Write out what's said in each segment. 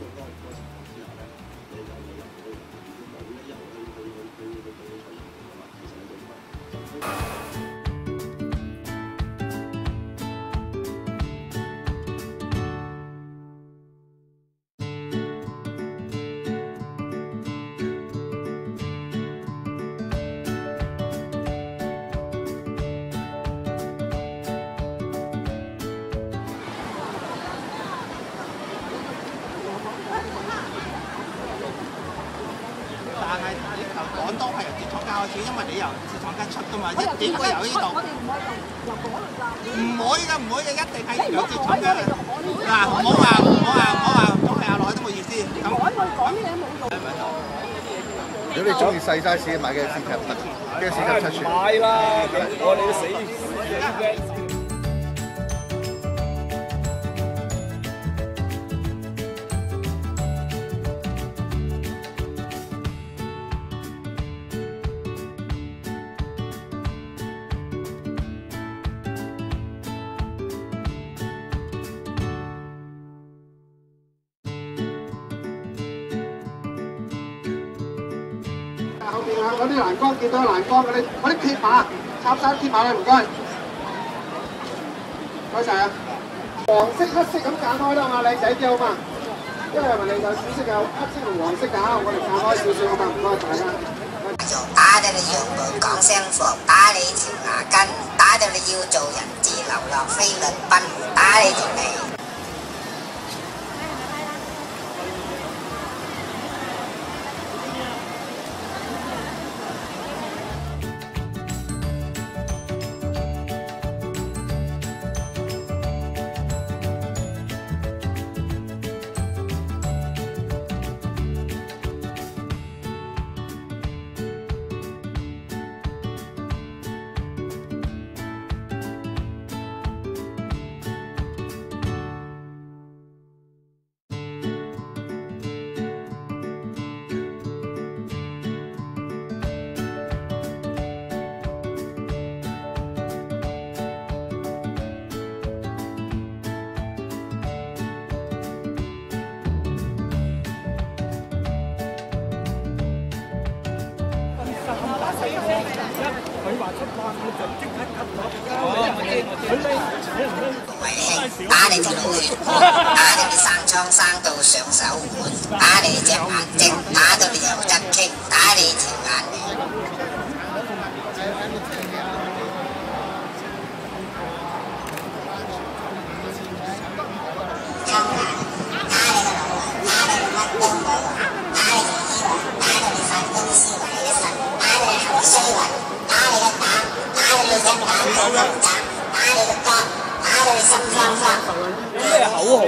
個嗰個情況之下咧，你有理由去冇理由去取消㗎嘛？其實你做乜？但係你由廣東係由鐵廠街開始，因為你由鐵廠街出㗎嘛，一點會由呢度。我哋唔可以由嗰度站。唔會㗎，唔會嘅，一定係由鐵廠街。嗱，唔好話都係阿內都冇意思。咁講啲嘢冇用。如果你中意細 size 買嘅4級7，嘅4級7寸。買啦，我哋都死嘅。後邊嗰啲欄杆，見到欄杆嗰啲鐵馬，插晒鐵馬啦，唔該。唔該曬啊！黃色、黑色咁揀開啦嘛，靚仔啲好嘛？因為人哋有紫色有黑色同黃色㗎，我哋揀開少少好嘛？唔該大家。就打到你羊毛講聲服，打你條牙根，打到你要做人質流落菲律賓，打你條脷。佢話出關我就即刻cut咗。打你條血，打到你生瘡生到上手腕，打你隻眼睛，打到你有質傾，打你條眼眉。咩口號啊？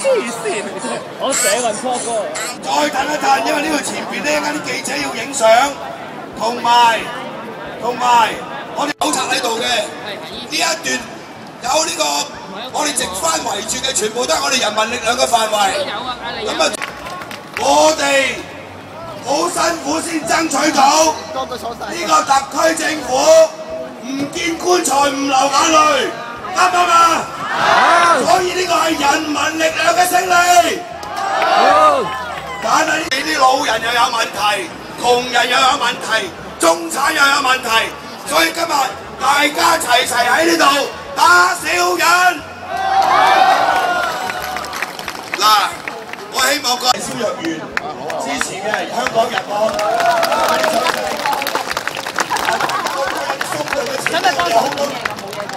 黐線！我寫運錯歌。再等一陣，因為呢度前邊咧，啲記者要影相，同埋我哋手冊喺度嘅呢一段有呢個我哋直翻圍住嘅，全部都係我哋人民力量嘅範圍。咁啊，我哋好辛苦先爭取到呢個特區政府唔見棺材唔流眼淚，啱唔啱啊？所以呢個係人民力量嘅勝利。但係你啲老人又有問題，窮人又有問題，中產又有問題，所以今日大家齊喺呢度打小人。嗱，我希望各位蕭若元支持嘅香港日報，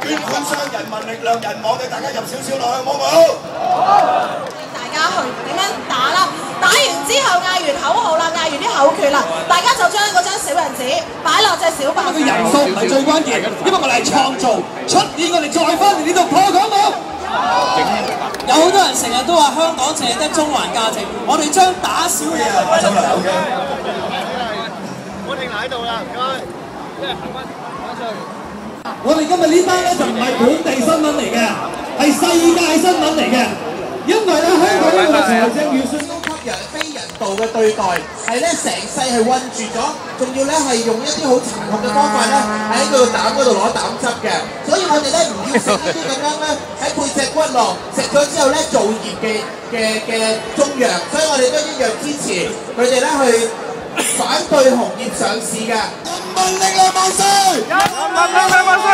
捐款商人民力量人網嘅，大家入少少落去，好唔好？大家去點樣打啦？打完之後嗌完口號啦，嗌完啲口訣啦，大家就將嗰張小人紙擺落隻小白。人數唔係最關鍵，因為我哋係創造，出年我哋再翻嚟呢度破港舞。有好多人成日都話香港淨係得中環價值，我哋將打小人。我停喺度啦，唔該。即係行翻出去。我哋今日呢單咧就唔係本地新聞嚟嘅，係世界新聞嚟嘅，因為咧香港呢個財政預算都吸引非人道度嘅對待，係咧成世係韞住咗，仲要咧係用一啲好殘酷嘅方法咧喺佢個膽嗰度攞膽汁嘅。所以我哋咧唔要食呢啲咁樣咧喺背脊骨落食咗之後咧造孽嘅中藥，所以我哋都一樣支持佢哋咧去反對紅葉上市嘅。人民力量萬歲！人民力量萬歲！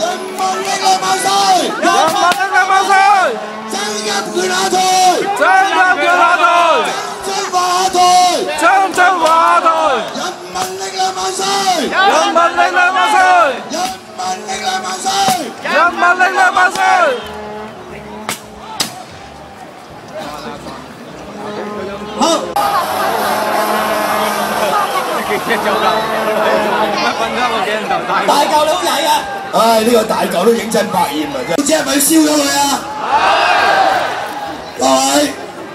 人民力量萬歲！人民力量萬歲！增入權下台！增入權下台！將軍下台！將軍下台！人民力量萬歲！人民力量萬歲！人民力量萬歲！人民力量萬歲！好。大嚿你好曳啊！唉，呢個大嚿都認真百厭啊！真，知係咪燒咗佢啊？各位，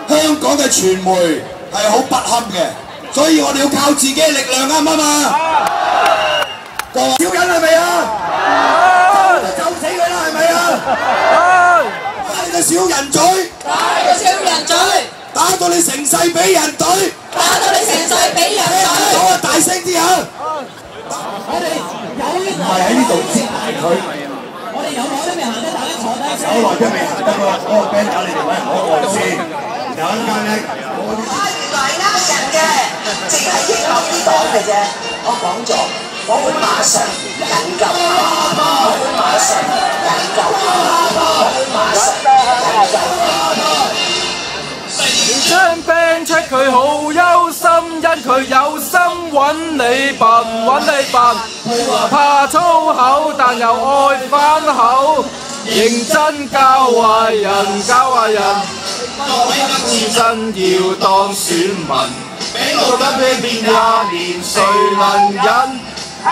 香港嘅傳媒係好不堪嘅，所以我哋要靠自己嘅力量，啱唔啱啊？各位，小人係咪啊？就死佢啦，係咪啊？大個小人嘴，大個小人嘴，打到你成世俾人懟，打到你成世俾人懟。講啊，大聲啲啊！我哋有呢唔係喺呢度接埋佢。我哋有耐都未行得，大家坐低先。有耐都未行得喎，嗰個 band 打你哋揾人攞外先。有一間咧，原來呃人嘅，淨係益口啲講嘅啫。我講咗，我會馬上引咎，我會馬上引咎，我會馬上引咎。將兵出佢好憂心，因佢有心揾你笨，揾你笨。怕粗口，但又愛反口，認真教壞人，教壞人。認真要當選民，俾老得你變廿年，誰能忍？豈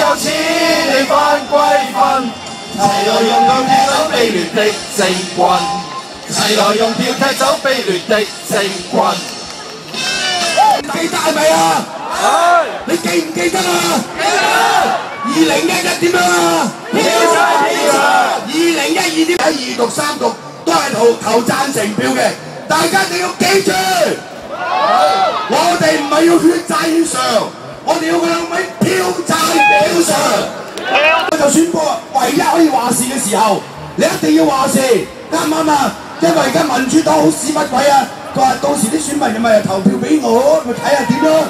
有此理返歸分？齊來用腳踢走卑劣的政棍。齊來用票踢走卑劣的政棍。記得係咪啊？係。你記唔記得啊？記得。2011點樣啊？票債票啊！2012點喺二讀三讀都係投贊成票嘅，大家一定要記住。我哋唔係要血債血償，我哋要佢兩位票債表償。我就宣佈唯一可以話事嘅時候，你一定要話事，啱唔啱啊？因為而家民主黨好屎乜鬼啊！佢話到時啲選民咪投票俾我，咪睇下點咯。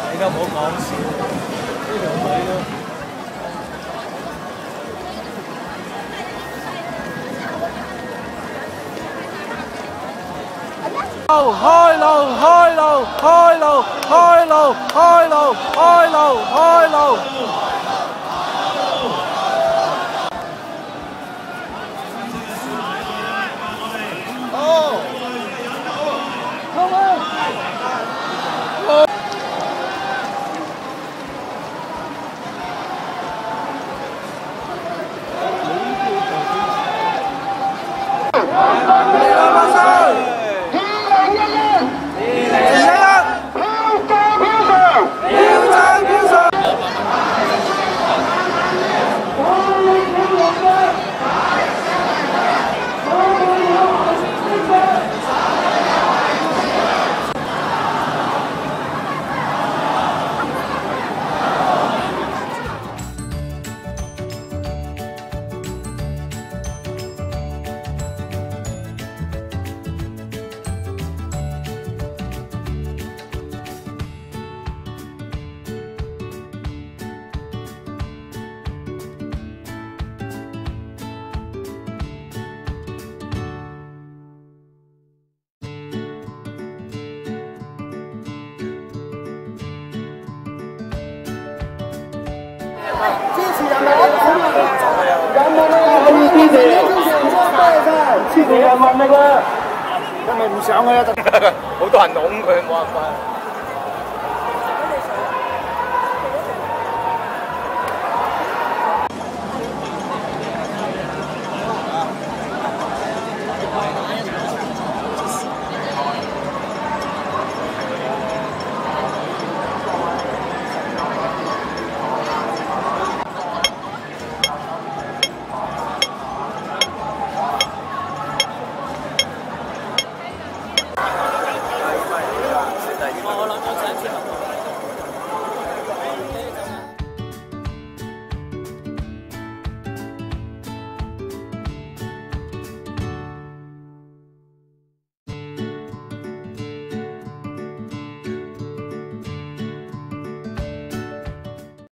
你而家唔好講笑，呢條女都。開路！開路！開路！開路！開路！開路！開路！支持人民力量，人民力量可以支持，支持人民力量，因為唔想佢啊，好多人擁佢，冇辦法。之後。